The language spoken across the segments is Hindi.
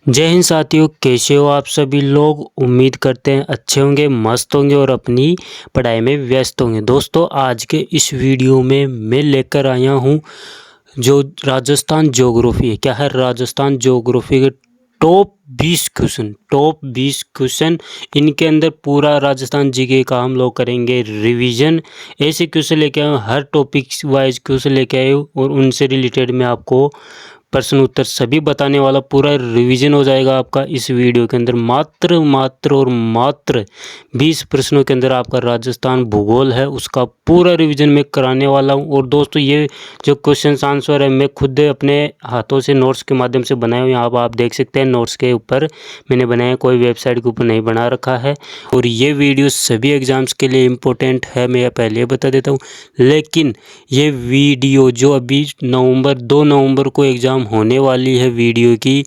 जय हिंद साथियों, कैसे हो आप सभी लोग। उम्मीद करते हैं अच्छे होंगे, मस्त होंगे और अपनी पढ़ाई में व्यस्त होंगे। दोस्तों, आज के इस वीडियो में मैं लेकर आया हूँ जो राजस्थान ज्योग्राफी है। क्या है? राजस्थान ज्योग्राफी के टॉप 20 क्वेश्चन इनके अंदर पूरा राजस्थान जीके का हम लोग करेंगे रिवीजन। ऐसे क्वेश्चन लेके आए हूँ, हर टॉपिक वाइज क्वेश्चन लेके आए हूँ और उनसे रिलेटेड मैं आपको प्रश्न उत्तर सभी बताने वाला। पूरा रिवीजन हो जाएगा आपका इस वीडियो के अंदर। मात्र 20 प्रश्नों के अंदर आपका राजस्थान भूगोल है उसका पूरा रिवीजन मैं कराने वाला हूं। और दोस्तों, ये जो क्वेश्चन आंसर है मैं खुद अपने हाथों से नोट्स के माध्यम से बनाए हुए। यहाँ आप देख सकते हैं नोट्स के ऊपर मैंने बनाया, कोई वेबसाइट के ऊपर नहीं बना रखा है। और ये वीडियो सभी एग्जाम्स के लिए इम्पोर्टेंट है, मैं पहले बता देता हूँ। लेकिन ये वीडियो जो अभी 2 नवंबर को एग्ज़ाम होने वाली है वीडियो की,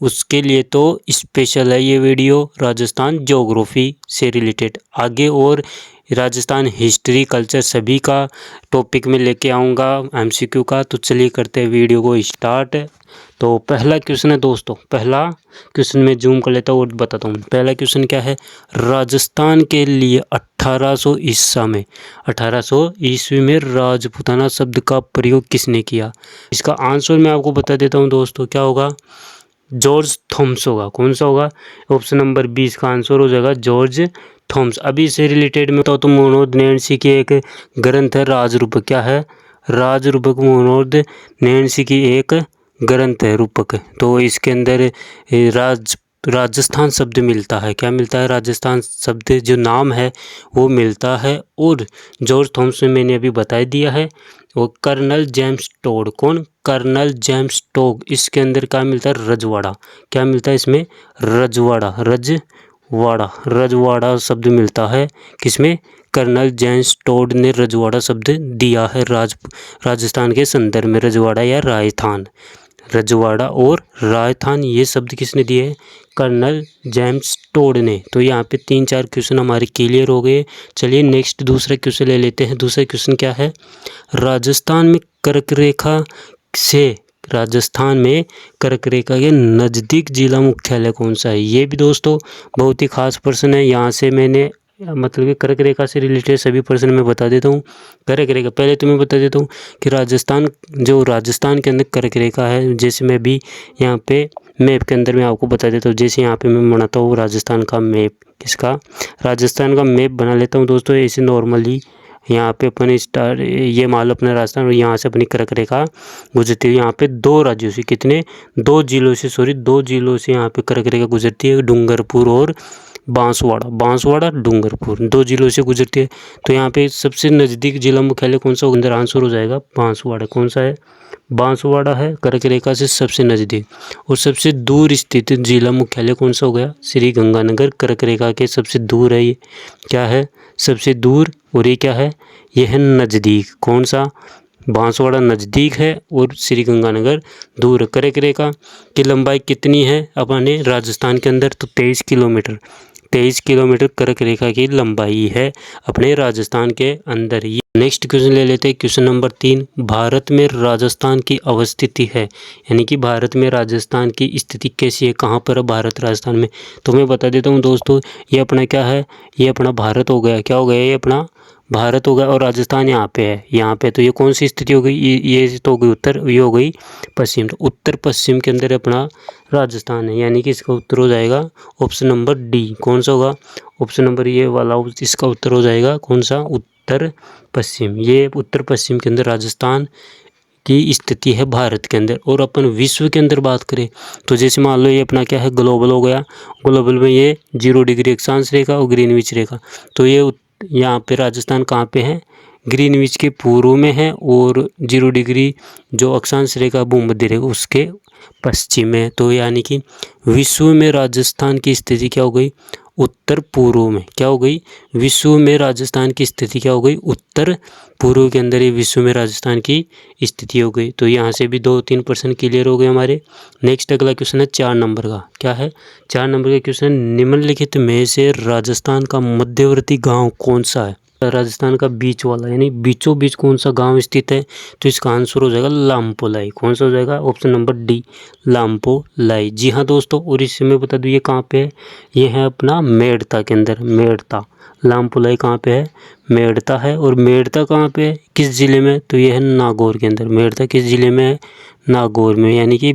उसके लिए तो स्पेशल है ये वीडियो राजस्थान ज्योग्राफी से रिलेटेड। आगे और राजस्थान हिस्ट्री कल्चर सभी का टॉपिक में लेके आऊँगा एमसीक्यू का। तो चलिए करते हैं वीडियो को स्टार्ट। तो पहला क्वेश्चन है दोस्तों, पहला क्वेश्चन में जूम कर लेता हूँ और बताता हूँ। पहला क्वेश्चन क्या है? राजस्थान के लिए 1800 ईस्वी में राजपूताना शब्द का प्रयोग किसने किया? इसका आंसर मैं आपको बता देता हूँ दोस्तों, क्या होगा? जॉर्ज थॉमस होगा। कौन सा होगा? ऑप्शन नंबर 20 का आंसर हो जाएगा जॉर्ज थॉमस। अभी इससे रिलेटेड में बताओ तो मनोद नैणसी की एक ग्रंथ है राजरूपक। क्या है? राजरूपक मनोद नैणसी की एक ग्रंथ है रूपक। तो इसके अंदर राजस्थान शब्द मिलता है। क्या मिलता है? राजस्थान शब्द जो नाम है वो मिलता है। और जॉर्ज थॉमस में मैंने अभी बता दिया है। वो कर्नल जेम्स टोड। कौन? Colonel James Tod. इसके अंदर क्या मिलता है? रजवाड़ा। क्या मिलता है इसमें? रजवाड़ा शब्द मिलता है। किसमें? कर्नल जेम्स टोड ने रजवाड़ा शब्द दिया है राजस्थान के संदर्भ में। रजवाड़ा या राजस्थान, रजवाड़ा और राजस्थान ये शब्द किसने दिए हैं? कर्नल जेम्स टोड ने। तो यहाँ पे 3-4 क्वेश्चन हमारे क्लियर हो गए। चलिए नेक्स्ट दूसरा क्वेश्चन ले लेते हैं। दूसरा क्वेश्चन क्या है? राजस्थान में कर्क रेखा के नज़दीक जिला मुख्यालय कौन सा है? ये भी दोस्तों बहुत ही खास प्रश्न है। यहाँ से मैंने मतलब कि कर्क रेखा से रिलेटेड सभी प्रश्न मैं बता देता हूँ। कर्क रेखा पहले तो मैं बता देता हूँ कि राजस्थान के अंदर कर्क रेखा है। जैसे मैं भी यहाँ पे मैप के अंदर मैं आपको बता देता हूँ। जैसे यहाँ पे मैं बनाता हूँ राजस्थान का मैप। किसका? राजस्थान का मैप बना लेता हूँ दोस्तों ऐसे नॉर्मली। यहाँ पे अपन ये मान लो अपना राजस्थान और यहाँ से अपनी कर्क रेखा गुजरती है। यहाँ पे 2 राज्यों से दो जिलों से यहाँ पे कर्क रेखा गुजरती है। डूंगरपुर और बांसवाड़ा डूंगरपुर 2 जिलों से गुजरती है। तो यहाँ पे सबसे नज़दीक जिला मुख्यालय कौन सा होगा? अंदर आंसर हो जाएगा बांसवाड़ा। कौन सा है? बांसवाड़ा है कर्क रेखा से सबसे नज़दीक। और सबसे दूर स्थित जिला मुख्यालय कौन सा हो गया? श्री गंगानगर कर्क रेखा के सबसे दूर है ये। क्या है? सबसे दूर। और ये क्या है? ये है नज़दीक। कौन सा? बांसवाड़ा नज़दीक है और श्री गंगानगर दूर। कर्क रेखा की लंबाई कितनी है अपने राजस्थान के अंदर? तो 23 किलोमीटर कर्क रेखा की लंबाई है अपने राजस्थान के अंदर। ये नेक्स्ट क्वेश्चन ले लेते हैं। क्वेश्चन नंबर 3, भारत में राजस्थान की अवस्थिति है, यानी कि भारत में राजस्थान की स्थिति कैसी है? कहाँ पर है भारत राजस्थान में? तो मैं बता देता हूँ दोस्तों, ये अपना क्या है? ये अपना भारत हो गया। क्या हो गया? ये अपना भारत हो गया और राजस्थान यहाँ पे है। यहाँ पे तो ये कौन सी स्थिति हो गई? ये तो हो गई उत्तर, ये हो गई पश्चिम। तो उत्तर पश्चिम के अंदर अपना राजस्थान है, यानी कि इसका उत्तर हो जाएगा ऑप्शन नंबर डी। कौन सा होगा? ऑप्शन नंबर ये वाला इसका उत्तर हो जाएगा। कौन सा? उत्तर पश्चिम। ये उत्तर पश्चिम के अंदर राजस्थान की स्थिति है भारत के अंदर। और अपन विश्व के अंदर बात करें तो जैसे मान लो ये अपना क्या है? ग्लोबल हो गया। ग्लोबल में ये 0 डिग्री अक्षांश रेखा और ग्रीनविच रेखा। तो ये यहाँ पे राजस्थान कहाँ पे है? ग्रीनविच के पूर्व में है और 0 डिग्री जो अक्षांश रेखा भूमध्य रेखा उसके पश्चिम में। तो यानी कि विश्व में राजस्थान की स्थिति क्या हो गई? उत्तर पूर्व में। क्या हो गई? विश्व में राजस्थान की स्थिति क्या हो गई? उत्तर पूर्व के अंदर ही विश्व में राजस्थान की स्थिति हो गई। तो यहाँ से भी 2-3 प्रश्न क्लियर हो गए हमारे। नेक्स्ट अगला क्वेश्चन है 4 नंबर का। क्या है? 4 नंबर का क्वेश्चन, निम्नलिखित में से राजस्थान का मध्यवर्ती गांव कौन सा है? राजस्थान का बीच वाला, यानी बीचों बीच कौन सा गांव स्थित है, तो इसका आंसर हो जाएगा लामपोलाई। कौन सा हो जाएगा, ऑप्शन नंबर डी, लामपोलाई। जी हाँ दोस्तों, और इससे मैं बता दूँ ये कहाँ पे है, ये है अपना मेड़ता के अंदर, मेड़ता। लामपोलाई कहाँ पे है, मेड़ता है। और मेड़ता कहाँ पे है, किस ज़िले में, तो ये है नागौर के अंदर। मेड़ता किस ज़िले में है, नागौर में, यानी कि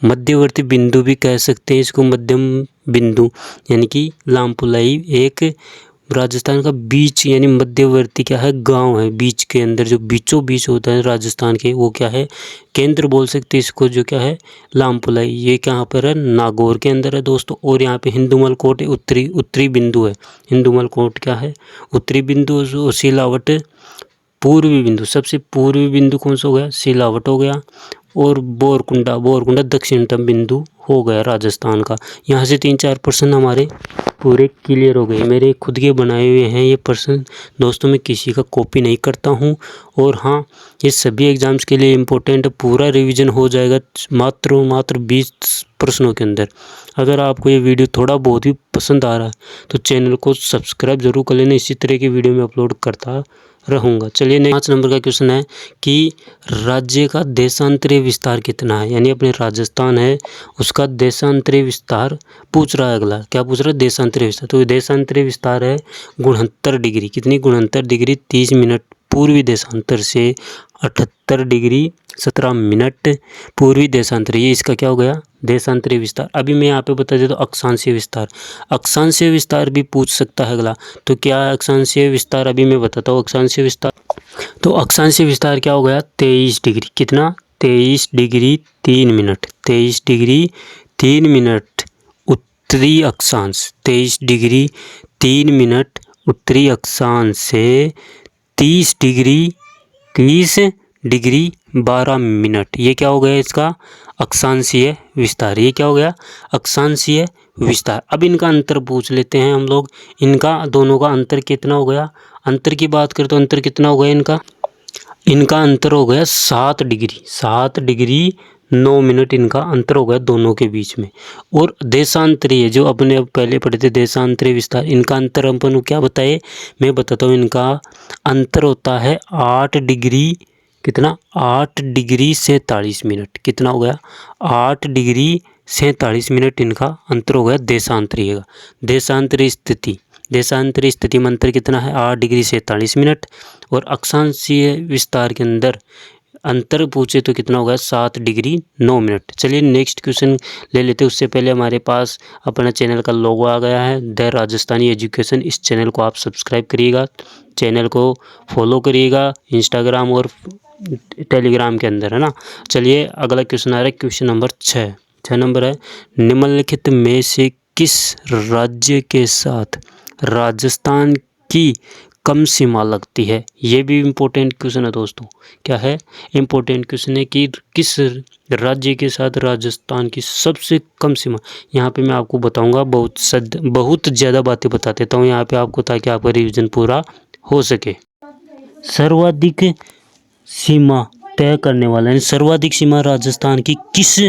मध्यवर्ती बिंदु भी कह सकते हैं इसको, मध्यम बिंदु, यानी कि लामपोलाई एक राजस्थान का बीच यानी मध्यवर्ती क्या है, गांव है। बीच के अंदर जो बीचों बीच होता है राजस्थान के, वो क्या है, केंद्र बोल सकते हैं इसको, जो क्या है, लामपोलाई। ये कहाँ पर है, नागौर के अंदर है दोस्तों। और यहाँ पे हिंदुमल कोट उत्तरी बिंदु है। हिंदुमल कोट क्या है, उत्तरी बिंदु। और सिलावट पूर्वी बिंदु, सबसे पूर्वी बिंदु कौन सा हो गया, सिलावट हो गया। और बोरकुंडा दक्षिणतम बिंदु हो गया राजस्थान का। यहाँ से 3-4 प्रश्न हमारे पूरे क्लियर हो गए। मेरे खुद के बनाए हुए हैं ये प्रश्न दोस्तों, मैं किसी का कॉपी नहीं करता हूँ। और हाँ, ये सभी एग्ज़ाम्स के लिए इम्पोर्टेंट, पूरा रिवीजन हो जाएगा मात्र 20 प्रश्नों के अंदर। अगर आपको ये वीडियो थोड़ा बहुत भी पसंद आ रहा है तो चैनल को सब्सक्राइब जरूर कर लेना, इसी तरह की वीडियो मैं अपलोड करता रहूँगा। चलिए 5 नंबर का क्वेश्चन है कि राज्य का देशांतरीय विस्तार कितना है, यानी अपने राजस्थान है उसका देशांतरीय विस्तार पूछ रहा है। अगला क्या पूछ रहा है, देशांतरीय विस्तार। तो देशांतरीय विस्तार है 69 डिग्री, कितनी 69 डिग्री 30 मिनट पूर्वी देशांतर से, 78 डिग्री 17 मिनट पूर्वी देशांतर। ये इसका क्या हो गया, देशांतरीय विस्तार। अभी मैं यहाँ पे बता देता हूँ अक्षांशीय विस्तार। अक्षांशीय विस्तार भी पूछ सकता है अगला। तो क्या है अक्षांशीय विस्तार, अभी मैं बताता हूँ अक्षांशीय विस्तार। तो अक्षांशीय विस्तार क्या हो गया, 23 डिग्री, कितना 23 डिग्री 3 मिनट, 23 डिग्री 3 मिनट उत्तरी अक्षांश, 23 डिग्री 3 मिनट उत्तरी अक्षांश से 30 डिग्री 12 मिनट। ये क्या हो गया इसका अक्षांशीय विस्तार। ये क्या हो गया, अक्षांशीय विस्तार। अब इनका अंतर पूछ लेते हैं हम लोग। इनका दोनों का अंतर कितना हो गया, अंतर की बात करें तो अंतर कितना हो गया इनका अंतर हो गया 7 डिग्री 9 मिनट इनका अंतर हो गया दोनों के बीच में। और देशांतरीय जो अपने अब पहले पढ़े थे देशांतरीय विस्तार, इनका अंतर अपन को क्या बताए, मैं बताता हूँ। इनका अंतर होता है 8 डिग्री, कितना 8 डिग्री 47 मिनट। कितना हो गया 8 डिग्री 47 मिनट इनका अंतर हो गया देशांतरीय का। देशांतरीय स्थिति में अंतर कितना है, 8 डिग्री 47 मिनट। और अक्षांशीय विस्तार के अंदर अंतर पूछे तो कितना होगा, 7 डिग्री 9 मिनट। चलिए नेक्स्ट क्वेश्चन ले लेते हैं। उससे पहले हमारे पास अपना चैनल का लोगो आ गया है, द राजस्थानी एजुकेशन। इस चैनल को आप सब्सक्राइब करिएगा, चैनल को फॉलो करिएगा इंस्टाग्राम और टेलीग्राम के अंदर, है ना। चलिए अगला क्वेश्चन आ रहा है, क्वेश्चन नंबर 6 नंबर है, निम्नलिखित में से किस राज्य के साथ राजस्थान की कम सीमा लगती है। ये भी इम्पोर्टेंट क्वेश्चन है दोस्तों। क्या है, इम्पोर्टेंट क्वेश्चन है कि किस राज्य के साथ राजस्थान की सबसे कम सीमा। यहाँ पे मैं आपको बताऊंगा, बहुत ज़्यादा बातें बता देता हूँ यहाँ पे आपको, ताकि आपका रिवीजन पूरा हो सके। सर्वाधिक सीमा तय करने वाला यानी सर्वाधिक सीमा राजस्थान की किस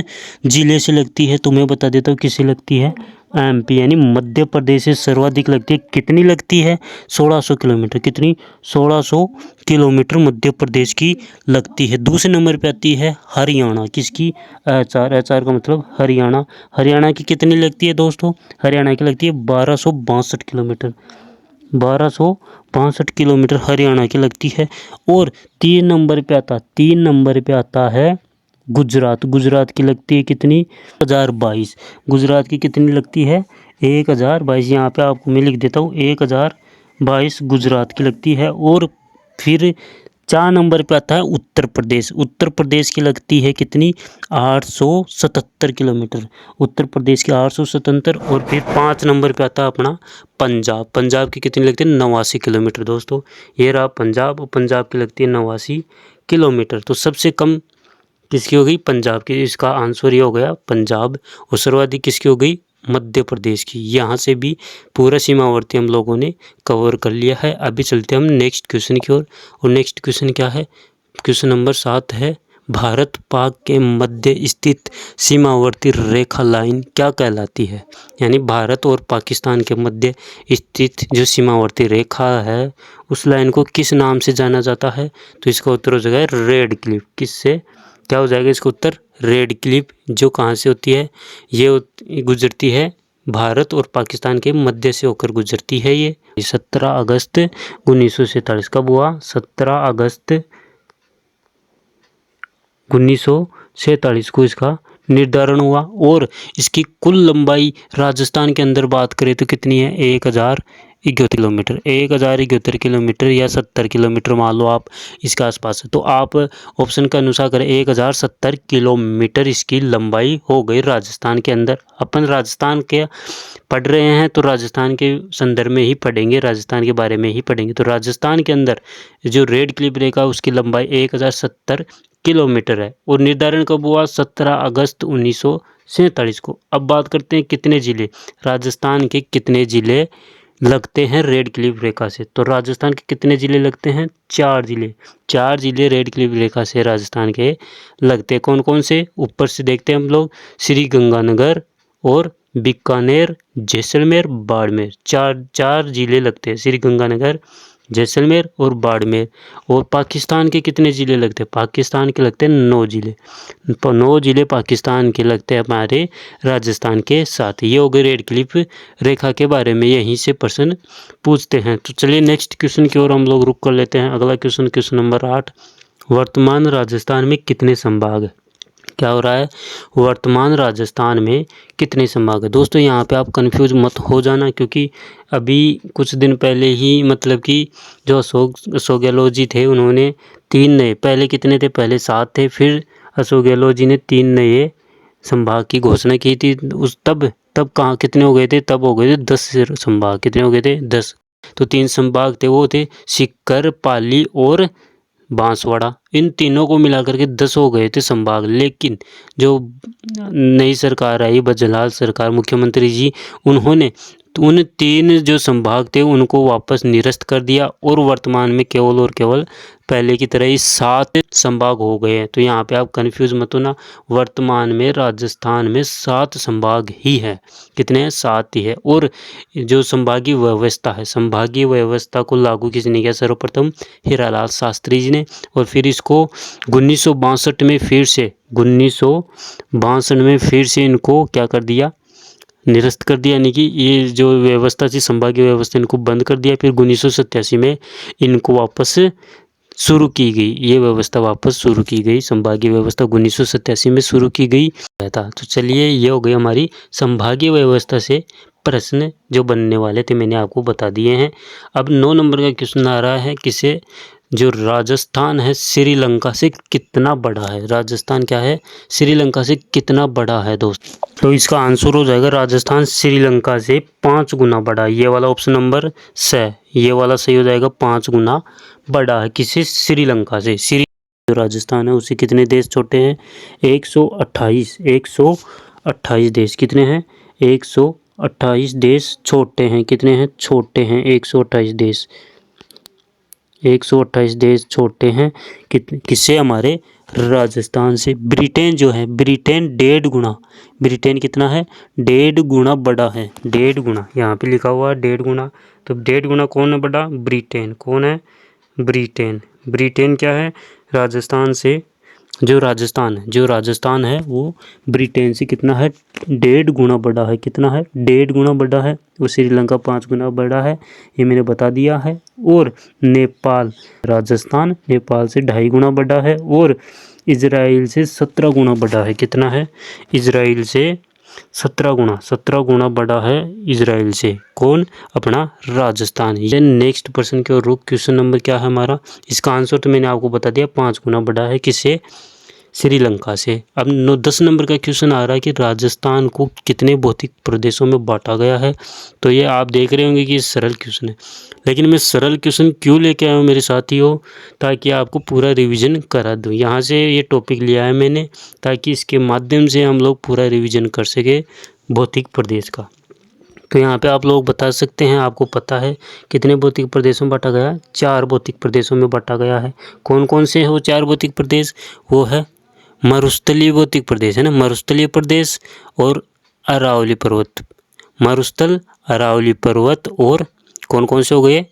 जिले से लगती है, तो मैं बता देता हूँ किससे लगती है, एमपी यानी मध्य प्रदेश से सर्वाधिक लगती है। कितनी लगती है, 1600 किलोमीटर। कितनी, 1600 किलोमीटर मध्य प्रदेश की लगती है। दूसरे नंबर पे आती है हरियाणा, किसकी, एचआर का मतलब हरियाणा। हरियाणा की कितनी लगती है दोस्तों, हरियाणा की लगती है 1262 किलोमीटर। 1262 किलोमीटर हरियाणा की लगती है। और 3 नंबर पे आता है गुजरात। गुजरात की लगती है कितनी, 1022। गुजरात की कितनी लगती है, 1022। यहाँ पे आपको मैं लिख देता हूँ 1022 गुजरात की लगती है। और फिर 4 नंबर पे आता है उत्तर प्रदेश। उत्तर प्रदेश की लगती है कितनी, 877 किलोमीटर। उत्तर प्रदेश की 877। और फिर 5 नंबर पे आता है अपना पंजाब। पंजाब की कितनी लगती है, 89 किलोमीटर दोस्तों। ये रहा पंजाब, और पंजाब की लगती है 89 किलोमीटर। तो सबसे कम किसकी हो गई, पंजाब की। इसका आंसर ये हो गया पंजाब। और सर्वाधिक किसकी हो गई, मध्य प्रदेश की। यहाँ से भी पूरा सीमावर्ती हम लोगों ने कवर कर लिया है। अभी चलते हम नेक्स्ट क्वेश्चन की ओर। और नेक्स्ट क्वेश्चन क्या है, क्वेश्चन नंबर 7 है, भारत पाक के मध्य स्थित सीमावर्ती रेखा लाइन क्या कहलाती है? यानी भारत और पाकिस्तान के मध्य स्थित जो सीमावर्ती रेखा है उस लाइन को किस नाम से जाना जाता है? तो इसका उत्तर हो जाएगा रेड क्लिफ। किससे क्या हो जाएगा इसका उत्तर? Red Cliff. जो कहाँ से होती है? ये गुजरती है भारत और पाकिस्तान के मध्य से होकर गुजरती है। ये 17 अगस्त 1947 कब हुआ? 17 अगस्त 1947 को इसका निर्धारण हुआ। और इसकी कुल लंबाई राजस्थान के अंदर बात करें तो कितनी है? 1071 किलोमीटर। 1071 किलोमीटर या 70 किलोमीटर मान लो आप इसके आसपास है। तो आप ऑप्शन के अनुसार करें 1070 किलोमीटर इसकी लंबाई हो गई राजस्थान के अंदर। अपन राजस्थान के पढ़ रहे हैं तो राजस्थान के संदर्भ में ही पढ़ेंगे, राजस्थान के बारे में ही पढ़ेंगे। तो राजस्थान के अंदर जो रेड क्लिफ रेखा उसकी लंबाई 1070 किलोमीटर है। और निर्धारण कब हुआ? 17 अगस्त 1947 को। अब बात करते हैं कितने ज़िले, राजस्थान के कितने ज़िले लगते हैं रेड क्लिफ रेखा से? तो राजस्थान के कितने ज़िले लगते हैं? 4 ज़िले। 4 ज़िले रेड क्लिफ रेखा से राजस्थान के लगते हैं। कौन कौन से? ऊपर से देखते हैं हम लोग, श्री गंगानगर और बीकानेर, जैसलमेर, बाड़मेर। चार ज़िले लगते हैं, श्री गंगानगर, जैसलमेर और बाड़मेर। और पाकिस्तान के कितने ज़िले लगते हैं? पाकिस्तान के लगते हैं 9 ज़िले। 9 ज़िले पाकिस्तान के लगते हैं हमारे राजस्थान के साथ। ये हो गए रेड क्लिफ रेखा के बारे में, यहीं से प्रश्न पूछते हैं। तो चलिए नेक्स्ट क्वेश्चन की ओर हम लोग रुक कर लेते हैं। अगला क्वेश्चन, क्वेश्चन नंबर 8। वर्तमान राजस्थान में कितने संभाग है? क्या हो रहा है? वर्तमान राजस्थान में कितने संभाग है? दोस्तों यहाँ पे आप कंफ्यूज मत हो जाना, क्योंकि अभी कुछ दिन पहले ही मतलब कि जो अशोक गहलोत जी थे उन्होंने 3 नए, पहले कितने थे? पहले 7 थे, फिर अशोक गहलोत जी ने 3 नए संभाग की घोषणा की थी। उस तब कहाँ कितने हो गए थे? तब हो गए थे 10 संभाग। कितने हो गए थे? 10। तो 3 संभाग थे, वो थे सीकर, पाली और बांसवाड़ा। इन तीनों को मिलाकर के 10 हो गए थे संभाग। लेकिन जो नई सरकार आई, बजलाल सरकार, मुख्यमंत्री जी, उन्होंने उन 3 जो संभाग थे उनको वापस निरस्त कर दिया और वर्तमान में केवल और केवल पहले की तरह ही 7 संभाग हो गए हैं। तो यहाँ पे आप कंफ्यूज मत होना, वर्तमान में राजस्थान में 7 संभाग ही है। कितने हैं? 7 ही है। और जो संभागीय व्यवस्था है, संभागीय व्यवस्था को लागू किसने किया? सर्वप्रथम हीरालाल शास्त्री जी ने। और फिर इसको 1962 में फिर से 1962 में फिर से इनको क्या कर दिया? निरस्त कर दिया। यानी कि ये जो व्यवस्था थी संभागीय व्यवस्था, इनको बंद कर दिया। फिर 1987 में इनको वापस शुरू की गई, ये व्यवस्था वापस शुरू की गई। संभागीय व्यवस्था 1987 में शुरू की गई था। तो चलिए ये हो गई हमारी संभागीय व्यवस्था से प्रश्न जो बनने वाले थे, मैंने आपको बता दिए हैं। अब 9 नंबर का क्वेश्चन आ रहा है, किसे? जो राजस्थान है श्रीलंका से कितना बड़ा है? राजस्थान क्या है? श्रीलंका से कितना बड़ा है दोस्त? तो इसका आंसर हो जाएगा राजस्थान श्रीलंका से 5 गुना बड़ा। ये वाला ऑप्शन नंबर से, ये वाला सही हो जाएगा। 5 गुना बड़ा है। किसे? श्रीलंका से। जो राजस्थान है उससे कितने देश छोटे हैं? 128 देश। कितने हैं? 128 देश छोटे हैं। कितने हैं? छोटे हैं 128 देश। 128 देश छोटे हैं किससे? हमारे राजस्थान से। ब्रिटेन जो है, ब्रिटेन 1.5 गुना, ब्रिटेन कितना है? 1.5 गुना बड़ा है। 1.5 गुना, यहाँ पे लिखा हुआ है 1.5 गुना। तो 1.5 गुना कौन है बड़ा? ब्रिटेन। कौन है? ब्रिटेन। ब्रिटेन क्या है? राजस्थान से जो राजस्थान है वो ब्रिटेन से कितना है? 1.5 गुना बड़ा है। कितना है? 1.5 गुना बड़ा है। और श्रीलंका 5 गुना बड़ा है, ये मैंने बता दिया है। और नेपाल, राजस्थान नेपाल से 2.5 गुना बड़ा है। और इजराइल से 17 गुना बड़ा है। कितना है? इजराइल से 17 गुना बड़ा है इजराइल से। कौन? अपना राजस्थान। ये नेक्स्ट पर्सन के रुक। क्वेश्चन नंबर क्या है हमारा? इसका आंसर तो मैंने आपको बता दिया, 5 गुना बड़ा है। किससे? श्रीलंका से। अब 10 नंबर का क्वेश्चन आ रहा है कि राजस्थान को कितने भौतिक प्रदेशों में बांटा गया है? तो ये आप देख रहे होंगे कि सरल क्वेश्चन है, लेकिन मैं सरल क्वेश्चन क्यों लेके आया हूँ मेरे साथियों? ताकि आपको पूरा रिवीजन करा दूँ। यहाँ से ये टॉपिक लिया है मैंने ताकि इसके माध्यम से हम लोग पूरा रिवीजन कर सके भौतिक प्रदेश का। तो यहाँ पे आप लोग बता सकते हैं, आपको पता है कितने भौतिक प्रदेशों में बांटा गया? 4 भौतिक प्रदेशों में बांटा गया है। कौन कौन से हैं वो 4 भौतिक प्रदेश? वो है मरुस्थलीय भौतिक प्रदेश है ना, मरुस्थलीय प्रदेश और अरावली पर्वत। मरुस्थल, अरावली पर्वत और कौन कौन से हो गए,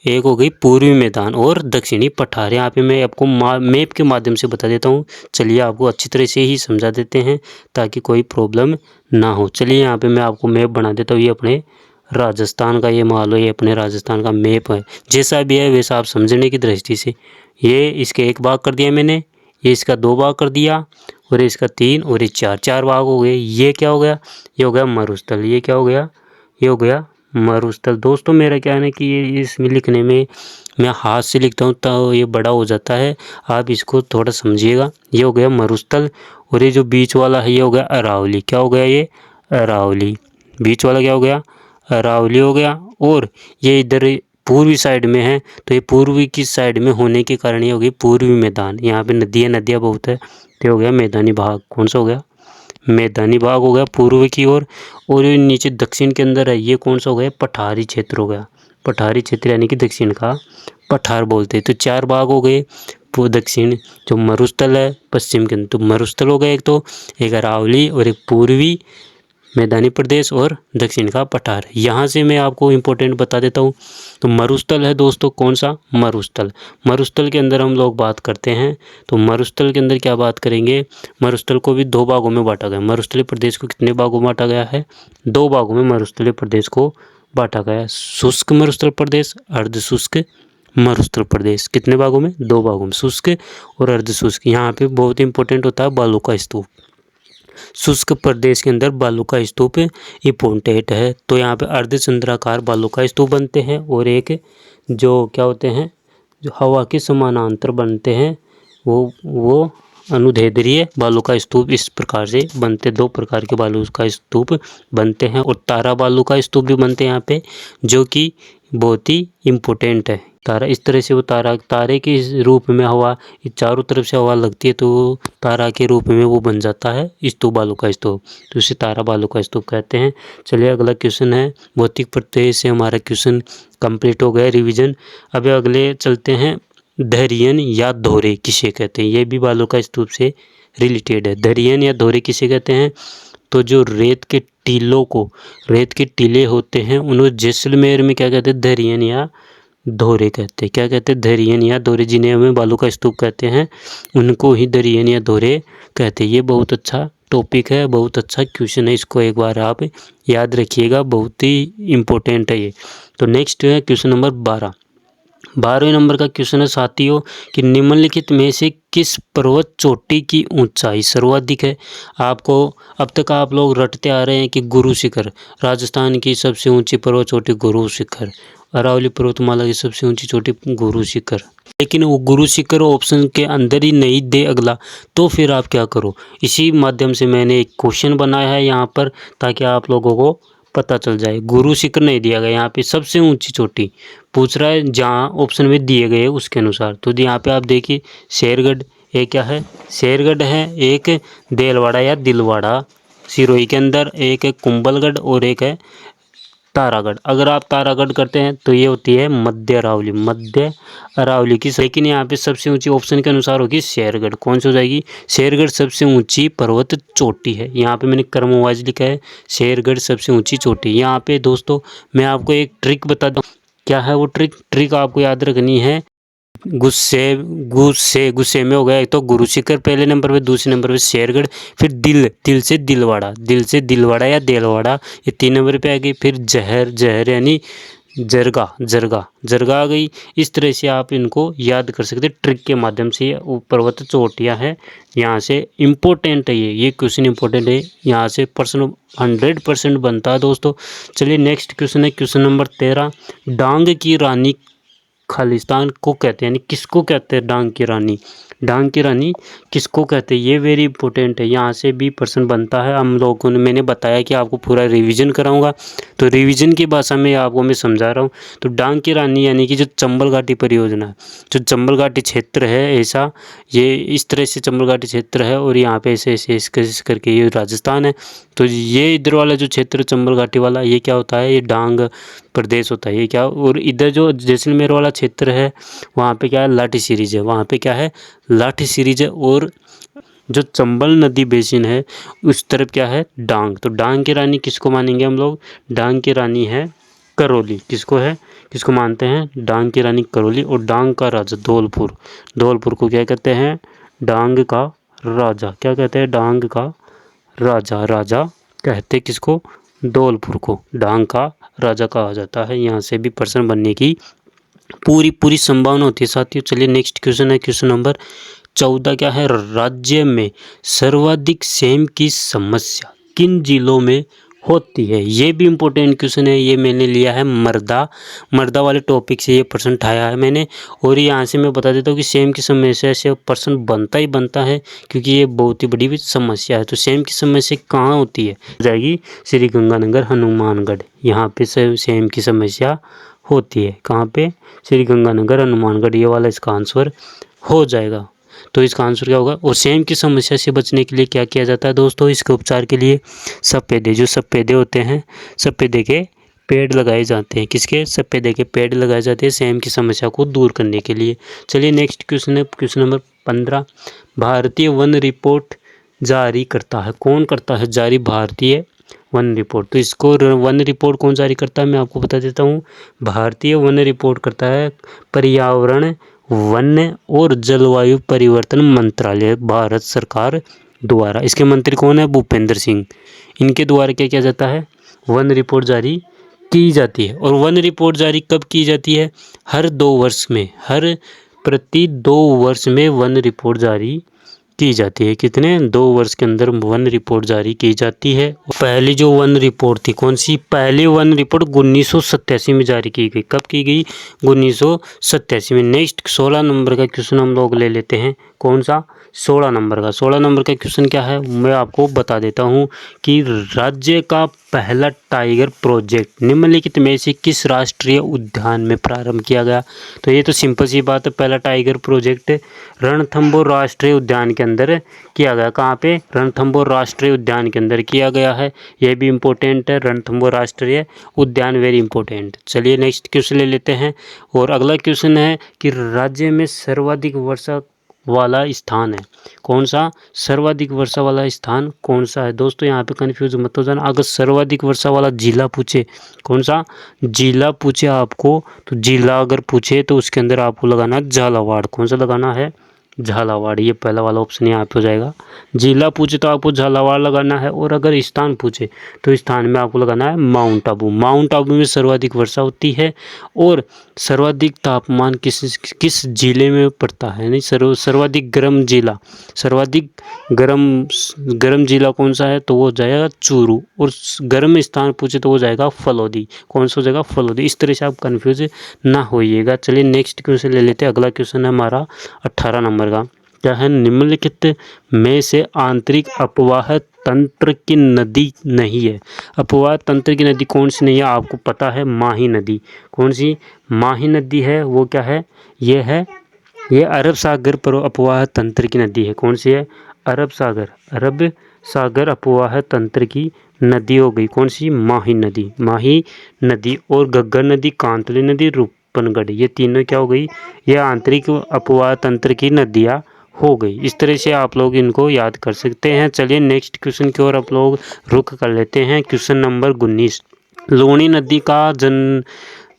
एक हो गई पूर्वी मैदान और दक्षिणी पठार। यहाँ पे मैं आपको मैप के माध्यम से बता देता हूँ। चलिए आपको अच्छी तरह से ही समझा देते हैं ताकि कोई प्रॉब्लम ना हो। चलिए यहाँ पे मैं आपको मैप बना देता हूँ। ये अपने राजस्थान का, ये मान लो ये अपने राजस्थान का मैप है। जैसा भी है वैसा आप समझने की दृष्टि से, ये इसके एक भाग कर दिया मैंने, ये इसका 2 भाग कर दिया और इसका 3 और ये 4 भाग हो गए। ये क्या हो गया, ये हो गया मरुस्थल। ये क्या हो गया, ये हो गया मरुस्थल। दोस्तों मेरा क्या है ना कि ये इसमें लिखने में मैं हाथ से लिखता हूँ तो ये बड़ा हो जाता है, आप इसको थोड़ा समझिएगा। ये हो गया मरुस्थल और ये जो बीच वाला है ये हो गया अरावली। क्या हो गया, ये अरावली। बीच वाला क्या हो गया, अरावली हो गया। और ये इधर पूर्वी साइड में है तो ये पूर्वी की साइड में होने के कारण ये हो गई पूर्वी मैदान। यहाँ पे नदियाँ बहुत है तो हो गया मैदानी भाग। कौन सा हो गया, मैदानी भाग हो गया पूर्व की ओर। और ये नीचे दक्षिण के अंदर है, ये कौन सा हो गया, पठारी क्षेत्र हो गया। पठारी क्षेत्र यानी कि दक्षिण का पठार बोलते हैं। तो 4 भाग हो गए। दक्षिण जो मरुस्थल है पश्चिम के अंदर, तो मरुस्थल हो गया एक, तो एक अरावली और एक पूर्वी मैदानी प्रदेश और दक्षिण का पठार। यहाँ से मैं आपको इम्पोर्टेंट बता देता हूँ। तो मरुस्थल है दोस्तों, कौन सा, मरुस्थल। मरुस्थल के अंदर हम लोग बात करते हैं तो मरुस्थल के अंदर क्या बात करेंगे, मरुस्थल को भी 2 भागों में बांटा गया। मरुस्थलीय प्रदेश को कितने भागों में बांटा गया है, 2 भागों में मरुस्थलीय प्रदेश को बांटा गया है। शुष्क मरुस्थल प्रदेश, अर्ध शुष्क मरुस्थल प्रदेश। कितने भागों में, 2 भागों में, शुष्क और अर्ध शुष्क। यहाँ पे बहुत इंपॉर्टेंट होता है बालू का स्तूप। शुष्क प्रदेश के अंदर बालू का स्तूप इम्पोर्टेंट है। तो यहाँ पे अर्धचंद्राकार बालू का स्तूप बनते हैं और एक जो क्या होते हैं, जो हवा के समानांतर बनते हैं, वो अनुदैर्ध्य बालू का स्तूप इस प्रकार से बनते। 2 प्रकार के बालू का स्तूप बनते हैं और तारा बालू का स्तूप भी बनते हैं यहाँ पे, जो कि बहुत ही इम्पोर्टेंट है। तारा इस तरह से, वो तारे के रूप में हवा, चारों तरफ से हवा लगती है तो तारा के रूप में वो बन जाता है स्तूप, बालू का स्तूप। तो इसे तारा बालू का स्तूप कहते हैं। चलिए अगला क्वेश्चन है, भौतिक प्रत्यय से हमारा क्वेश्चन कंप्लीट हो गया रिवीजन। अब अगले चलते हैं, धैर्यन या दोहरे किसे कहते हैं। ये भी बालू का स्तूप से रिलेटेड है। धैर्यन या दोहरे किसे कहते हैं, तो जो रेत के टीलों को, रेत के टीले होते हैं उन्हें जैसलमेर में क्या कहते हैं, धैर्यन या दोहरे कहते हैं। क्या कहते हैं, धैर्यन या दोहरे। जिन्हें हमें बालू का स्तूप कहते हैं उनको ही धैर्यन या दोहरे कहते हैं। ये बहुत अच्छा टॉपिक है, बहुत अच्छा क्वेश्चन है, इसको एक बार आप याद रखिएगा, बहुत ही इम्पोर्टेंट है ये। तो नेक्स्ट है क्वेश्चन नंबर 12। 12वें नंबर का क्वेश्चन है साथियों कि निम्नलिखित में से किस पर्वत चोटी की ऊंचाई सर्वाधिक है। आपको अब तक आप लोग रटते आ रहे हैं कि गुरु शिखर, राजस्थान की सबसे ऊंची पर्वत चोटी गुरु शिखर, अरावली पर्वतमाला की सबसे ऊंची चोटी गुरु शिखर, लेकिन वो गुरु शिखर ऑप्शन के अंदर ही नहीं दे अगला, तो फिर आप क्या करो। इसी माध्यम से मैंने एक क्वेश्चन बनाया है यहाँ पर ताकि आप लोगों को पता चल जाए। गुरु शिखर नहीं दिया गया यहाँ पे, सबसे ऊंची चोटी पूछ रहा है जहाँ ऑप्शन में दिए गए उसके अनुसार। तो यहाँ पे आप देखिए शेरगढ़, एक क्या है, शेरगढ़ है, एक देलवाड़ा या दिलवाड़ा सिरोही के अंदर, एक है कुंभलगढ़ और एक है तारागढ़। अगर आप तारागढ़ करते हैं तो ये होती है मध्य अरावली, मध्य अरावली की। लेकिन यहाँ पे सबसे ऊंची ऑप्शन के अनुसार होगी शेरगढ़। कौन सी हो जाएगी, शेरगढ़ सबसे ऊंची पर्वत चोटी है। यहाँ पे मैंने क्रमवाइज लिखा है, शेरगढ़ सबसे ऊंची चोटी। यहाँ पे दोस्तों मैं आपको एक ट्रिक बता दूँ। क्या है वो ट्रिक आपको याद रखनी है। गुस्से में हो गया, एक तो गुरु शिखर पहले नंबर पे, दूसरे नंबर पे शेरगढ़, फिर दिल से दिलवाड़ा या देलवाड़ा, ये 3 नंबर पे आ गई। फिर जहर यानी जरगा आ गई। इस तरह से आप इनको याद कर सकते हैं ट्रिक के माध्यम से। वो पर्वत चोटियाँ है, यहाँ से इम्पोर्टेंट है ये क्वेश्चन इम्पोर्टेंट है, यहाँ से 100% बनता है दोस्तों। चलिए नेक्स्ट क्वेश्चन है क्वेश्चन नंबर 13। डांग की रानी खालिस्तान को कहते हैं, यानी किसको कहते हैं डांग की रानी, डांग की रानी किसको कहते हैं, ये वेरी इंपॉर्टेंट है। यहाँ से भी प्रश्न बनता है। हम लोगों ने, मैंने बताया कि आपको पूरा रिवीजन कराऊंगा, तो रिवीजन की भाषा में आपको मैं समझा रहा हूँ। तो डांग की रानी यानी कि जो चंबल घाटी परियोजना है, जो चंबल घाटी क्षेत्र है, ऐसा ये इस तरह से चंबल घाटी क्षेत्र है और यहाँ पे ऐसे ऐसे करके ये राजस्थान है। तो ये इधर वाला जो क्षेत्र चंबल घाटी वाला, ये क्या होता है, ये डांग प्रदेश होता है, ये क्या। और इधर जो जैसलमेर वाला क्षेत्र है वहाँ पे क्या है, लाठी सीरीज है, वहाँ पे क्या है, लाठी सीरीज है। और जो चंबल नदी बेसिन है उस तरफ क्या है, डांग। तो डांग की रानी किसको मानेंगे हम लोग, डांग की रानी है करौली। किसको है, किसको मानते हैं, डांग की रानी करौली। और डांग का राजा धौलपुर, धौलपुर को क्या कहते हैं, डांग का राजा। क्या कहते हैं, डांग का राजा। राजा कहते किसको, धौलपुर को डांग का राजा कहा जाता है। यहाँ से भी प्रश्न बनने की पूरी संभावना होती है साथियों। चलिए नेक्स्ट क्वेश्चन है क्वेश्चन नंबर 14। क्या है, राज्य में सर्वाधिक सेम की समस्या किन जिलों में होती है। ये भी इम्पोर्टेंट क्वेश्चन है। ये मैंने लिया है मर्दा वाले टॉपिक से ये प्रश्न उठाया है मैंने। और यहाँ से मैं बता देता हूँ कि सेम की समस्या से प्रश्न बनता ही बनता है, क्योंकि ये बहुत ही बड़ी समस्या है। तो सेम की समस्या कहाँ होती है, जाएगी श्री गंगानगर हनुमानगढ़। यहाँ पे सेम की समस्या होती है। कहाँ पे, श्री गंगानगर हनुमानगढ़। ये वाला इसका आंसर हो जाएगा। तो इसका आंसर क्या होगा। और सेम की समस्या से बचने के लिए क्या किया जाता है दोस्तों, इसके उपचार के लिए सफेदे, जो सफेदे होते हैं, सफेदे के पेड़ लगाए जाते हैं। किसके, सफेदे के पेड़ लगाए जाते हैं सेम की समस्या को दूर करने के लिए। चलिए नेक्स्ट क्वेश्चन है क्वेश्चन नंबर 15। भारतीय वन रिपोर्ट जारी करता है, कौन करता है जारी भारतीय वन रिपोर्ट। तो इसको वन रिपोर्ट कौन जारी करता है, मैं आपको बता देता हूँ। भारतीय वन रिपोर्ट करता है पर्यावरण, वन और जलवायु परिवर्तन मंत्रालय, भारत सरकार द्वारा। इसके मंत्री कौन है, भूपेंद्र सिंह। इनके द्वारा क्या किया जाता है, वन रिपोर्ट जारी की जाती है। और वन रिपोर्ट जारी कब की जाती है, हर 2 वर्ष में, हर प्रति 2 वर्ष में वन रिपोर्ट जारी की जाती है। कितने, 2 वर्ष के अंदर वन रिपोर्ट जारी की जाती है। पहली जो वन रिपोर्ट थी कौन सी, पहली वन रिपोर्ट 1987 में जारी की गई। कब की गई, 1987 में। नेक्स्ट 16 नंबर का क्वेश्चन हम लोग ले लेते हैं। कौन सा, 16 नंबर का। 16 नंबर का क्वेश्चन क्या है, मैं आपको बता देता हूँ कि राज्य का पहला टाइगर प्रोजेक्ट निम्नलिखित में से किस राष्ट्रीय उद्यान में प्रारंभ किया गया। तो ये तो सिंपल सी बात है, पहला टाइगर प्रोजेक्ट रणथंभौर राष्ट्रीय उद्यान के अंदर किया गया। कहाँ पे, रणथंभौर राष्ट्रीय उद्यान के अंदर किया गया है। ये भी इम्पोर्टेंट है, रणथंभौर राष्ट्रीय उद्यान वेरी इंपॉर्टेंट। चलिए नेक्स्ट क्वेश्चन ले लेते हैं। और अगला क्वेश्चन है कि राज्य में सर्वाधिक वर्षा वाला स्थान है, कौन सा, सर्वाधिक वर्षा वाला स्थान कौन सा है। दोस्तों यहाँ पे कंफ्यूज मत हो जाना। अगर सर्वाधिक वर्षा वाला जिला पूछे, कौन सा जिला पूछे आपको, तो जिला अगर पूछे तो उसके अंदर आपको लगाना झालावाड़। कौन सा लगाना है, झालावाड़। ये पहला वाला ऑप्शन यहाँ पे हो जाएगा। जिला पूछे तो आपको झालावाड़ लगाना है। और अगर स्थान पूछे तो स्थान में आपको लगाना है माउंट आबू। माउंट आबू में सर्वाधिक वर्षा होती है। और सर्वाधिक तापमान किस जिले में पड़ता है, नहीं सर्वाधिक गर्म जिला, सर्वाधिक गर्म जिला कौन सा है, तो वो जाएगा चूरू। और गर्म स्थान पूछे तो वो जाएगा फलोदी। कौन सा हो जाएगा, फलोदी। इस तरह से आप कन्फ्यूज ना होइएगा। चलिए नेक्स्ट क्वेश्चन ले लेते हैं। अगला क्वेश्चन है हमारा 18 नंबर का। क्या है, निम्नलिखित में से आंतरिक अपवाह तंत्र की नदी नहीं है। अपवाह तंत्र की नदी कौन सी नहीं है, आपको पता है, माही नदी। कौन सी, माही नदी है, वो क्या है, ये अरब सागर पर अपवाह तंत्र की नदी है। कौन सी है, अरब सागर अपवाह तंत्र की नदी हो गई। कौन सी, माही नदी। और घग्गर नदी, कांतली नदी, रूपनगढ़, ये तीनों क्या हो गई, ये आंतरिक अपवाह तंत्र की नदियाँ हो गई। इस तरह से आप लोग इनको याद कर सकते हैं। चलिए नेक्स्ट क्वेश्चन की ओर आप लोग रुख कर लेते हैं। Question number 19। लूणी नदी का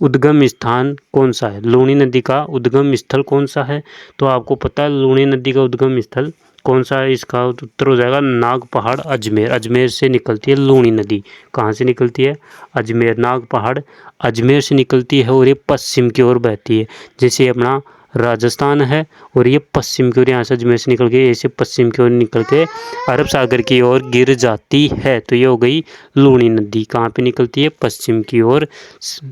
उद्गम स्थान कौन सा है। लूणी नदी का उद्गम स्थल कौन सा है, तो आपको पता है लूणी नदी का उद्गम स्थल कौन सा है। इसका उत्तर हो जाएगा नाग पहाड़, अजमेर। अजमेर से निकलती है लूणी नदी। कहाँ से निकलती है, अजमेर। नाग पहाड़ अजमेर से निकलती है और ये पश्चिम की ओर बहती है। जैसे अपना राजस्थान है और ये पश्चिम की ओर, यहाँ से अजमेर से निकल के ऐसे पश्चिम की ओर निकल के अरब सागर की ओर गिर जाती है। तो ये हो गई लूणी नदी। कहाँ पे निकलती है, पश्चिम की ओर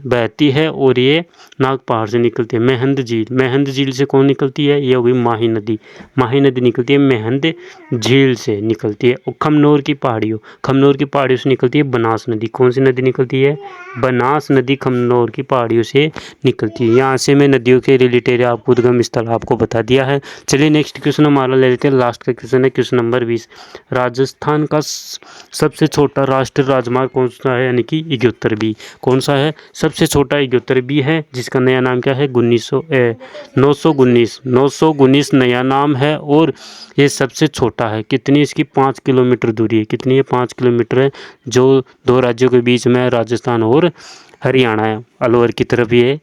बहती है और ये नाग पहाड़ से निकलती है। मेहंद झील से कौन निकलती है, ये हो गई माही नदी निकलती है मेहंद झील से निकलती है। और खमनोर की पहाड़ियों से निकलती है बनास नदी। कौन सी नदी निकलती है, बनास नदी खमनोर की पहाड़ियों से निकलती है। यहाँ से मैं नदियों के रिलेटेड आपको उद्गम स्थल आपको बता दिया है। चलिए नेक्स्ट क्वेश्चन हमारा ले लेते हैं, लास्ट का क्वेश्चन है क्वेश्चन नंबर 20। राजस्थान का सबसे छोटा राष्ट्रीय राजमार्ग कौन सा है, यानी कि 71B। कौन सा है, सबसे छोटा 71B है, जिसका नया नाम क्या है 919 नया नाम है। और ये सबसे छोटा है, कितनी इसकी 5 किलोमीटर दूरी है, कितनी है 5 किलोमीटर है, जो दो राज्यों के बीच में राजस्थान और हरियाणा है, अलवर की तरफ ये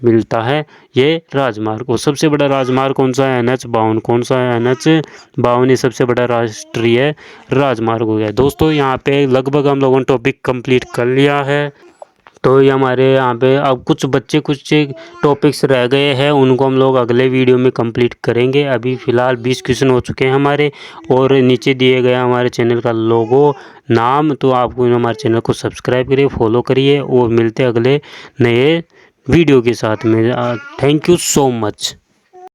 मिलता है ये राजमार्ग। और सबसे बड़ा राजमार्ग कौन सा है, NH52। कौन सा है, NH52 ये सबसे बड़ा राष्ट्रीय राजमार्ग हो गया। दोस्तों यहाँ पे लगभग हम लोगों ने टॉपिक कंप्लीट कर लिया है। तो ये हमारे यहाँ पे अब कुछ टॉपिक्स रह गए हैं, उनको हम लोग अगले वीडियो में कंप्लीट करेंगे। अभी फ़िलहाल 20 क्वेश्चन हो चुके हैं हमारे, और नीचे दिए गया हमारे चैनल का लोगो नाम। तो आपको हमारे चैनल को सब्सक्राइब करिए, फॉलो करिए, और मिलते अगले नए वीडियो के साथ में। Thank you so much.